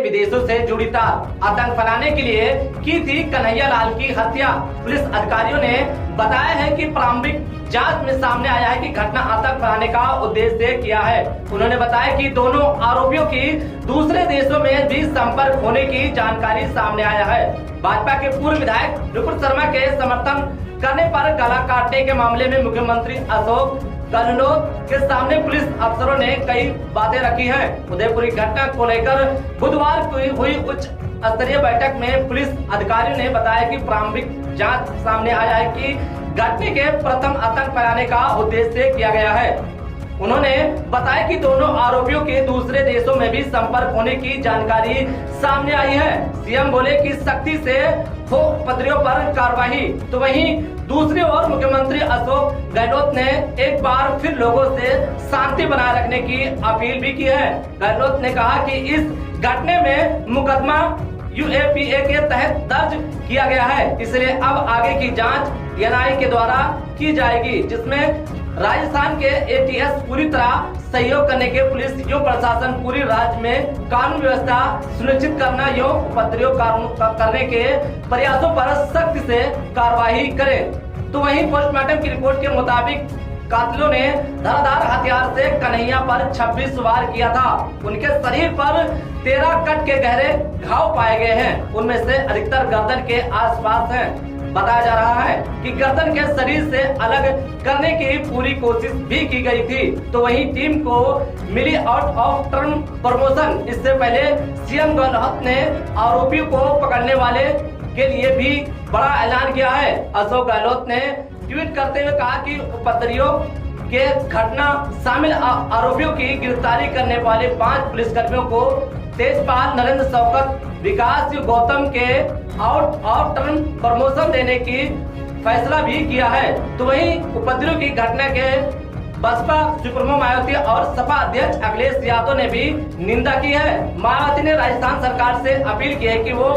विदेशों से जुड़ी तार आतंक फैलाने के लिए की थी कन्हैया लाल की हत्या। पुलिस अधिकारियों ने बताया है कि प्रारंभिक जांच में सामने आया है कि घटना आतंक फैलाने का उद्देश्य से किया है। उन्होंने बताया कि दोनों आरोपियों की दूसरे देशों में भी संपर्क होने की जानकारी सामने आया है। भाजपा के पूर्व विधायक नुपुर शर्मा के समर्थन करने पर गला काटने के मामले में मुख्यमंत्री अशोक गहलोत के सामने पुलिस अफसरों ने कई बातें रखी हैं। उदयपुरी घटना को लेकर बुधवार को हुई उच्च स्तरीय बैठक में पुलिस अधिकारियों ने बताया कि प्रारंभिक जांच सामने आया है कि घटना के प्रथम आतंक फैलाने का उद्देश्य से किया गया है। उन्होंने बताया कि दोनों आरोपियों के दूसरे देशों में भी संपर्क होने की जानकारी सामने आई है। सीएम बोले कि सख्ती से हो उपद्रवियों पर कार्रवाई। तो वहीं दूसरी ओर मुख्यमंत्री अशोक गहलोत ने एक बार फिर लोगों से शांति बनाए रखने की अपील भी की है। गहलोत ने कहा कि इस घटने में मुकदमा UAPA के तहत दर्ज किया गया है, इसलिए अब आगे की जांच NIA के द्वारा की जाएगी, जिसमें राजस्थान के ATS पूरी तरह सहयोग करने के पुलिस एवं प्रशासन पूरी राज्य में कानून व्यवस्था सुनिश्चित करना एवं उपद्रव करने के प्रयासों पर सख्त से कार्रवाई करे। तो वहीं पोस्टमार्टम की रिपोर्ट के मुताबिक कातिलों ने धारदार हथियार से कन्हैया पर 26 वार किया था। उनके शरीर पर 13 कट के गहरे घाव पाए गए हैं। उनमें से अधिकतर गर्दन के आसपास हैं। बताया जा रहा है कि गर्दन के शरीर से अलग करने की पूरी कोशिश भी की गई थी। तो वहीं टीम को मिली आउट ऑफ टर्न प्रमोशन। इससे पहले सीएम गहलोत ने आरोपियों को पकड़ने वाले के लिए भी बड़ा ऐलान किया है। अशोक गहलोत ने ट्वीट करते हुए कहा कि उपद्रवियों के घटना शामिल आरोपियों की गिरफ्तारी करने वाले 5 पुलिसकर्मियों को तेजपाल, नरेंद्र, शौकत, विकास, गौतम के आउट ऑफ टर्न प्रमोशन देने की फैसला भी किया है। तो वहीं उपद्रव की घटना के बसपा सुप्रीमो मायावती और सपा अध्यक्ष अखिलेश यादव ने भी निंदा की है। मायावती ने राजस्थान सरकार से अपील की है कि वो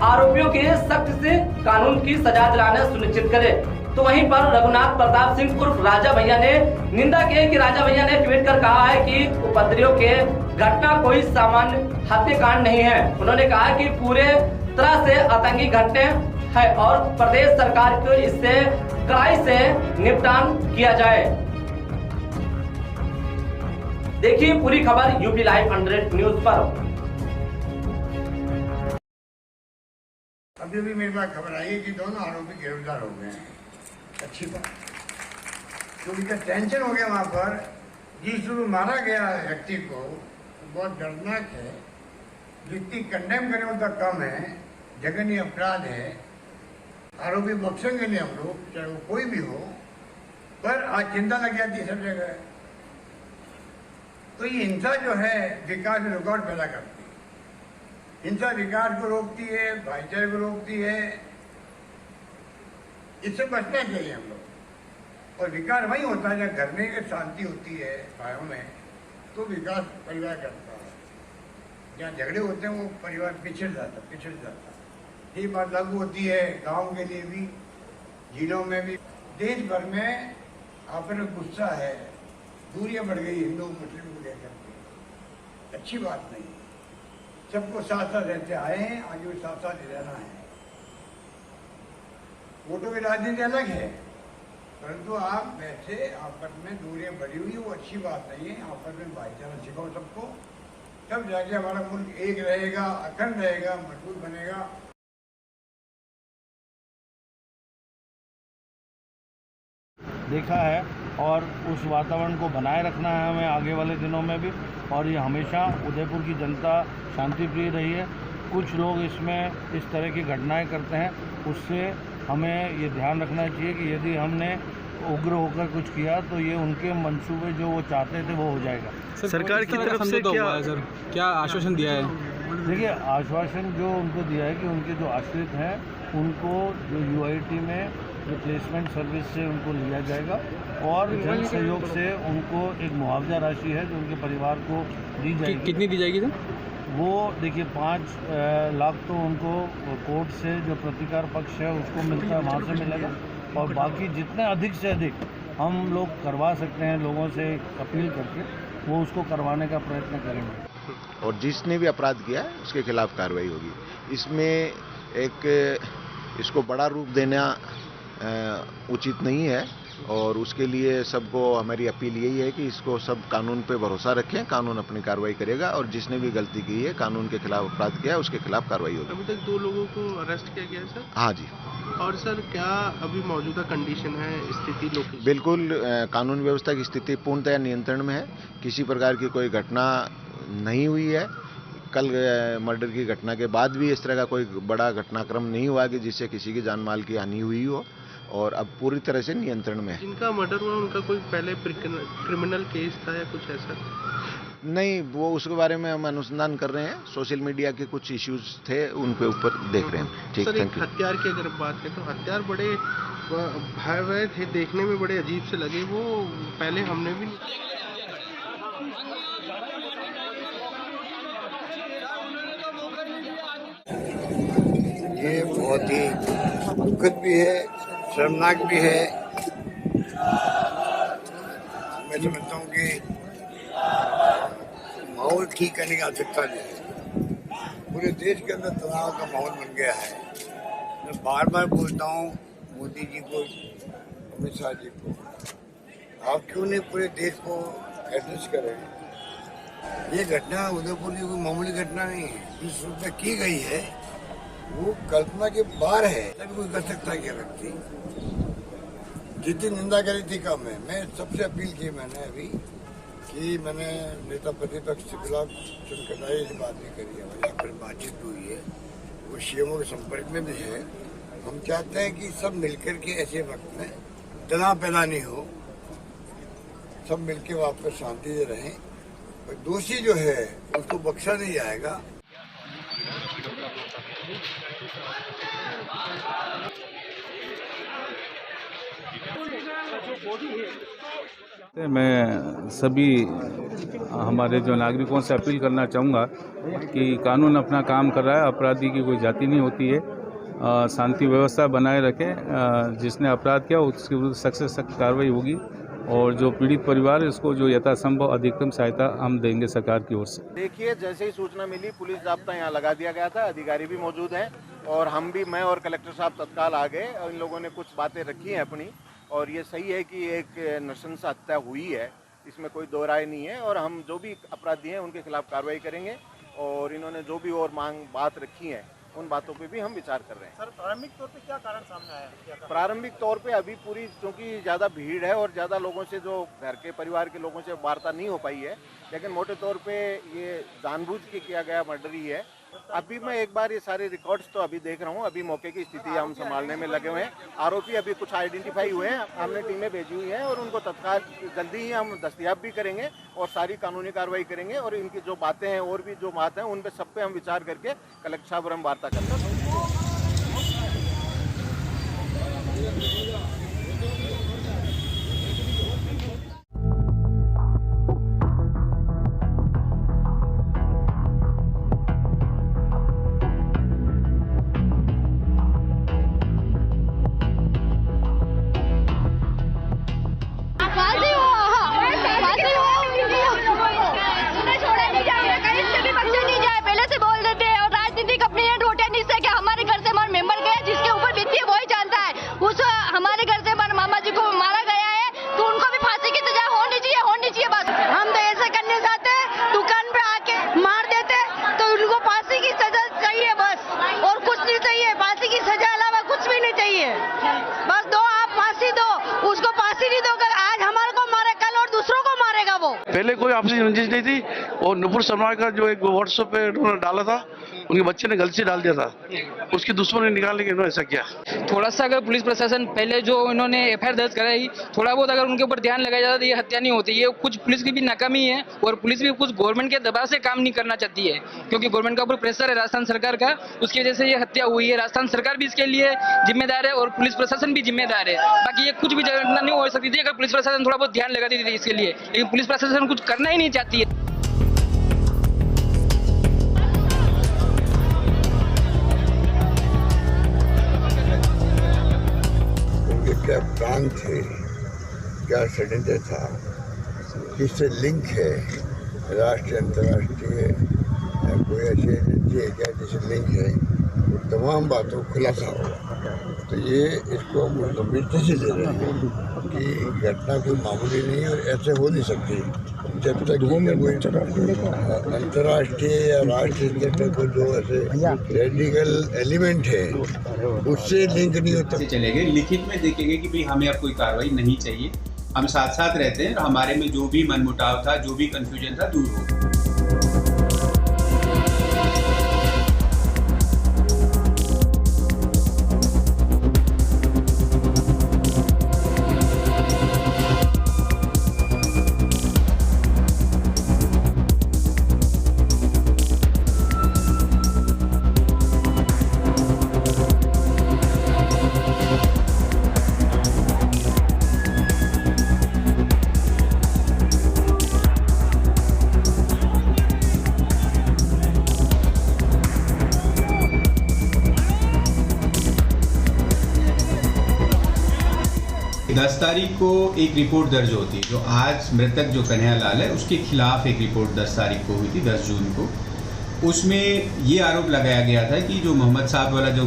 आरोपियों की सख्त से कानून की सजा दिलाना सुनिश्चित करे। तो वहीं पर रघुनाथ प्रताप सिंह उर्फ राजा भैया ने निंदा की है कि राजा भैया ने ट्वीट कर कहा है कि उपद्रवियों के घटना कोई सामान्य हत्याकांड नहीं है। उन्होंने कहा कि पूरे तरह से आतंकी घटना है और प्रदेश सरकार को इससे कड़ाई से निपटान किया जाए। देखिए पूरी खबर यूपी लाइव 100 न्यूज पर। अभी भी मेरे पास खबर आई है कि दोनों आरोपी गिरफ्तार हो गए हैं। अच्छी बात, क्योंकि तो टेंशन हो गया वहां पर। जिस रूप मारा गया व्यक्ति को बहुत दर्दनाक है। जितनी कंडेम करें उतना कम है। जघन्य अपराध है। आरोपी बख्शेंगे नहीं हम लोग, चाहे वो कोई भी हो। पर आज चिंता लग जाती है सब जगह। तो ये हिंसा जो है विकास में रुकावट पैदा करती है। हिंसा विकास को रोकती है, भाईचारे को रोकती है। इससे बचना चाहिए हम लोग। और विकास वही होता है जब घर में शांति होती है, भाइयों में, तो विकास परिवार करता है। जहाँ झगड़े होते हैं वो परिवार पिछड़ जाता। ये बात लागू होती है गांव के लिए भी, जिलों में भी। देश भर में आपने गुस्सा है, दूरियां बढ़ गई हिंदू मुस्लिम को लेकर के। अच्छी बात नहीं। सबको साथ साथ रहते आए हैं, आगे भी साथ साथ रहना है। वोटों की राजनीति अलग है, परंतु आप वैसे आपस में दूरियां बढ़ी हुई वो अच्छी बात नहीं है। आपस में भाईचारा सिखाओ सबको, तब जाके हमारा मुल्क एक रहेगा, अखंड रहेगा, मजबूत बनेगा। देखा है और उस वातावरण को बनाए रखना है हमें आगे वाले दिनों में भी। और ये हमेशा उदयपुर की जनता शांतिप्रिय रही है। कुछ लोग इसमें इस तरह की घटनाएं करते हैं, उससे हमें ये ध्यान रखना चाहिए कि यदि हमने उग्र होकर कुछ किया तो ये उनके मंसूबे जो वो चाहते थे वो हो जाएगा। सरकार की तरफ से क्या आश्वासन दिया है? देखिए, आश्वासन जो उनको दिया है कि उनके जो आश्रित हैं उनको जो UIT में रिप्लेसमेंट सर्विस से उनको लिया जाएगा और जन सहयोग से उनको एक मुआवजा राशि है जो उनके परिवार को दी जाएगी। कितनी दी जाएगी सर? वो देखिए 5 लाख तो उनको कोर्ट से जो प्रतिकार पक्ष है उसको मिलता है, वहाँ से मिलेगा। और बाकी जितने अधिक से अधिक हम लोग करवा सकते हैं लोगों से अपील करके, वो उसको करवाने का प्रयत्न करेंगे। और जिसने भी अपराध किया है उसके खिलाफ कार्रवाई होगी। इसमें इसको बड़ा रूप देना उचित नहीं है और उसके लिए सबको हमारी अपील यही है कि इसको सब कानून पे भरोसा रखें, कानून अपनी कार्रवाई करेगा और जिसने भी गलती की है, कानून के खिलाफ अपराध किया है, उसके खिलाफ कार्रवाई होगी। अभी तक 2 लोगों को अरेस्ट किया गया है सर? हाँ जी। और सर क्या अभी मौजूदा कंडीशन है, स्थिति लोग? बिल्कुल कानून व्यवस्था की स्थिति पूर्णतः नियंत्रण में है, किसी प्रकार की कोई घटना नहीं हुई है। कल मर्डर की घटना के बाद भी इस तरह का कोई बड़ा घटनाक्रम नहीं हुआ कि जिससे किसी की जान माल की हानि हुई हो और अब पूरी तरह से नियंत्रण में है। जिनका मर्डर हुआ उनका कोई पहले क्रिमिनल केस था या कुछ ऐसा? नहीं, वो उसके बारे में हम अनुसंधान कर रहे हैं। सोशल मीडिया के कुछ इश्यूज थे, उनके ऊपर देख रहे हैं। ठीक, थैंक यू। हथियार की अगर बात करें तो हथियार बड़े भयावह थे, देखने में बड़े अजीब से लगे। वो पहले हमने भी ये बहुत ही दुखद भी है, शर्मनाक भी है। मैं समझता हूँ कि माहौल ठीक करने की आवश्यकता नहीं है। पूरे देश के अंदर तनाव का माहौल बन गया है। मैं बार बार बोलता हूँ मोदी जी को, अमित शाह जी को, आप क्यों नहीं पूरे देश को एड्रेस करें? ये घटना उदयपुर की कोई मामूली घटना नहीं है। जिस रूप में की गई है वो कल्पना के बाहर है। तभी कोई कर सकता है क्या व्यक्ति? जितनी निंदा करी थी कम है। मैं सबसे अपील की मैंने अभी कि मैंने नेता प्रतिपक्ष के खिलाफ चुनकदाई से बात नहीं करी है, यहाँ पर बातचीत हुई है, वो सीएमओ के संपर्क में भी है। हम चाहते हैं कि सब मिलकर के ऐसे वक्त में तनाव पैदा नहीं हो, सब मिलकर वापस शांति से रहें। और दोषी जो है उसको बख्शा नहीं जाएगा। मैं सभी हमारे जो नागरिकों से अपील करना चाहूँगा कि कानून अपना काम कर रहा है, अपराधी की कोई जाति नहीं होती है। शांति व्यवस्था बनाए रखें, जिसने अपराध किया उसके विरुद्ध सख्त से सख्त कार्रवाई होगी और जो पीड़ित परिवार है उसको जो यथासंभव अधिकतम सहायता हम देंगे सरकार की ओर से। देखिए, जैसे ही सूचना मिली पुलिस जाब्ता यहाँ लगा दिया गया था, अधिकारी भी मौजूद हैं और हम भी, मैं और कलेक्टर साहब तत्काल आ गए और इन लोगों ने कुछ बातें रखी हैं अपनी। और ये सही है कि एक नृशंस हत्या हुई है, इसमें कोई दो राय नहीं है और हम जो भी अपराधी हैं उनके खिलाफ कार्रवाई करेंगे और इन्होंने जो भी और बात रखी है उन बातों पे भी हम विचार कर रहे हैं। सर, प्रारंभिक तौर पे क्या कारण सामने आया? प्रारंभिक तौर पे अभी पूरी, क्योंकि ज़्यादा भीड़ है और ज़्यादा लोगों से, जो घर के परिवार के लोगों से वार्ता नहीं हो पाई है, लेकिन मोटे तौर पे ये जानबूझ के किया गया मर्डर ही है। अभी मैं एक बार ये सारे रिकॉर्ड्स तो अभी देख रहा हूँ, अभी मौके की स्थिति हम संभालने में लगे हुए हैं। आरोपी अभी कुछ आइडेंटिफाई हुए हैं, हमने टीमें भेजी हुई हैं और उनको तत्काल जल्दी ही हम दस्तयाब भी करेंगे और सारी कानूनी कार्रवाई करेंगे और इनकी जो बातें हैं और भी जो बातें हैं उन पर सब पे हम विचार करके कलेक्टर साहब और हम वार्ता करेंगे। पहले कोई आपसी रंजिश नहीं थी और नुपुर शर्मा का जो एक व्हाट्सएप पे उन्होंने डाला था, उनके बच्चे ने गलती से डाल दिया था, उसकी दुश्मन ने निकालने के इन्होंने ऐसा किया। थोड़ा सा अगर पुलिस प्रशासन पहले जो इन्होंने एफआईआर दर्ज कराई, थोड़ा बहुत अगर उनके ऊपर ध्यान लगाया जाता तो ये हत्या नहीं होती। ये कुछ पुलिस की भी नाकामी है और पुलिस भी कुछ गवर्नमेंट के दबाव से काम नहीं करना चाहती है, क्योंकि गवर्नमेंट का ऊपर प्रेशर है राजस्थान सरकार का, उसकी वजह से ये हत्या हुई है। राजस्थान सरकार भी इसके लिए जिम्मेदार है और पुलिस प्रशासन भी जिम्मेदार है। बाकी ये कुछ भी घटना नहीं हो सकती थी अगर पुलिस प्रशासन थोड़ा बहुत ध्यान लगाती थी इसके लिए, लेकिन पुलिस प्रशासन कुछ करना ही नहीं चाहती है। क्या प्लान थे, क्या षड्यंत्र था, किससे लिंक है राष्ट्रीय अंतर्राष्ट्रीय कोई ऐसी एजेंसी है क्या जिसे लिंक है, वो तमाम बातों खुलासा होगा। तो ये इसको हम गंभीरता से ले रहे हैं कि घटना कोई मामूली नहीं है और ऐसे हो नहीं सकती जब तक कोई अंतर्राष्ट्रीय या राष्ट्रीय स्तर पर कोई जो ऐसे रेडिकल एलिमेंट है उससे लिंक नहीं होता। चले गए, लिखित में देखेंगे कि भाई हमें अब कोई कार्रवाई नहीं चाहिए, हम साथ साथ रहते हैं और हमारे में जो भी मनमुटाव था, जो भी कंफ्यूजन था, दूर हो। दस तारीख को एक रिपोर्ट दर्ज होती है, जो आज मृतक जो कन्हैया लाल है उसके खिलाफ एक रिपोर्ट 10 तारीख को हुई थी, 10 जून को। उसमें ये आरोप लगाया गया था कि जो मोहम्मद साहब वाला जो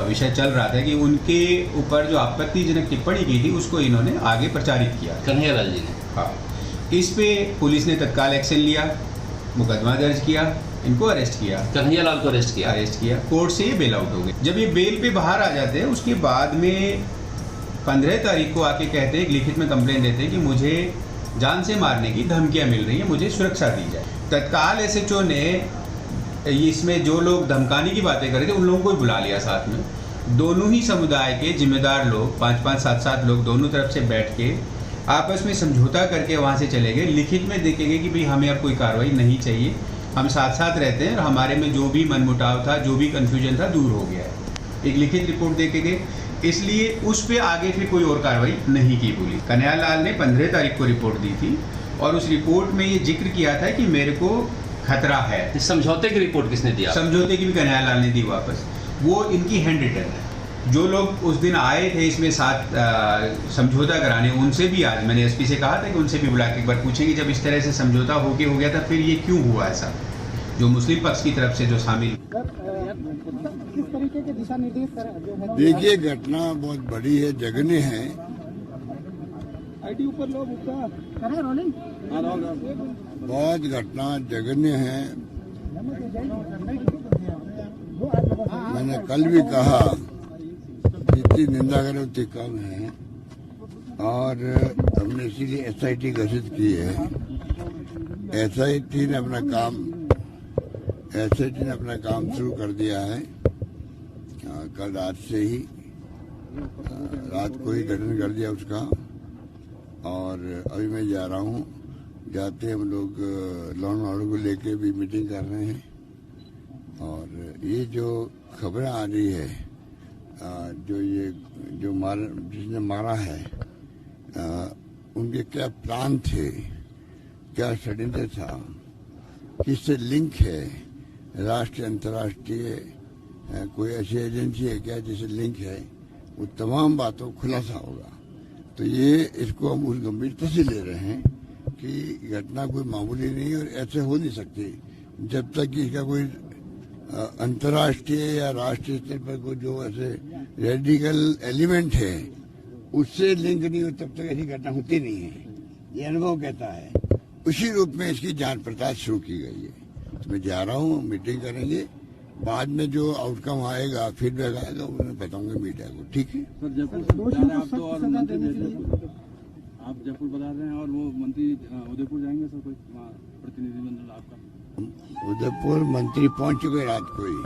विषय चल रहा था कि उनके ऊपर जो आपत्तिजनक टिप्पणी की थी उसको इन्होंने आगे प्रचारित किया, कन्हैया लाल जी ने। हाँ, इस पे पुलिस ने तत्काल एक्शन लिया, मुकदमा दर्ज किया, इनको अरेस्ट किया, कन्हैया लाल को अरेस्ट किया, कोर्ट से ये बेल आउट हो गए। जब ये बेल पे बाहर आ जाते हैं उसके बाद में 15 तारीख को आके कहते हैं, एक लिखित में कंप्लेन देते हैं कि मुझे जान से मारने की धमकियां मिल रही हैं, मुझे सुरक्षा दी जाए। तत्काल एसएचओ ने इसमें जो लोग धमकाने की बातें कर रहे थे उन लोगों को बुला लिया साथ में। दोनों ही समुदाय के जिम्मेदार लोग 5-5, 7-7 लोग दोनों तरफ से बैठ के आपस में समझौता करके वहाँ से चले गए। लिखित में देखेंगे कि भाई हमें अब कोई कार्रवाई नहीं चाहिए, हम साथ साथ रहते हैं और हमारे में जो भी मनमुटाव था, जो भी कन्फ्यूजन था, दूर हो गया है। एक लिखित रिपोर्ट देके गए, इसलिए उस पे आगे फिर कोई और कार्रवाई नहीं की पुलिस। कन्हैया लाल ने 15 तारीख को रिपोर्ट दी थी और उस रिपोर्ट में ये जिक्र किया था कि मेरे को खतरा है। समझौते की रिपोर्ट किसने दिया? समझौते की भी कन्हैया लाल ने दी वापस, वो इनकी हैंड रिटन है। जो लोग उस दिन आए थे इसमें साथ समझौता कराने, उनसे भी आज मैंने एसपी से कहा था कि उनसे भी बुला के एक बार पूछेंगे जब इस तरह से समझौता हो गया था फिर ये क्यों हुआ ऐसा, जो मुस्लिम पक्ष की तरफ से जो शामिल। किस तरीके के दिशा निर्देश देखिए, घटना बहुत बड़ी है, जगने हैं। आईटी ऊपर लोग रोलिंग बहुत घटना जगने हैं। मैंने कल भी कहा जितनी निंदा करे उतनी कम है और हमने इसीलिए एसआईटी घोषित की है। एसआईटी ने अपना काम शुरू कर दिया है। कल रात से ही रात को ही गठन कर दिया उसका और अभी मैं जा रहा हूँ। जाते हम लोग लॉ एंड ऑर्डर को लेके भी मीटिंग कर रहे हैं और ये जो खबरें आ रही है जिसने मारा है उनके क्या प्लान थे, क्या षड्यंत्र था, किससे लिंक है, राष्ट्रीय अंतर्राष्ट्रीय कोई ऐसी एजेंसी है क्या जिससे लिंक है, वो तमाम बातों खुलासा होगा। तो ये इसको हम उस गंभीरता से ले रहे हैं कि घटना कोई मामूली नहीं और ऐसे हो नहीं सकती जब तक कि इसका कोई अंतर्राष्ट्रीय या राष्ट्रीय स्तर पर कोई जो ऐसे रेडिकल एलिमेंट है उससे लिंक नहीं हो, तब तक ऐसी घटना होती नहीं है। ये अनुभव कहता है। उसी रूप में इसकी जांच पड़ताल शुरू की गई है। तो मैं जा रहा हूँ, मीटिंग करेंगे, बाद में जो आउटकम आएगा, फीडबैक आएगा, उन्हें बताऊंगा मीडिया को। ठीक है सर, जयपुर आप तो और मंत्री आप जयपुर बता रहे हैं और वो मंत्री उदयपुर जाएंगे सर, कोई प्रतिनिधिमंडल आपका? उदयपुर मंत्री पहुंच चुके रात को ही,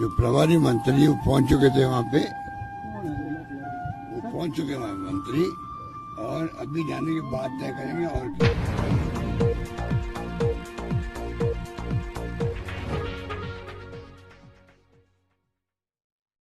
जो प्रभारी मंत्री वो पहुंच चुके थे वहाँ पे, वो पहुंच चुके वहाँ मंत्री और अभी जाने की बात तय करेंगे और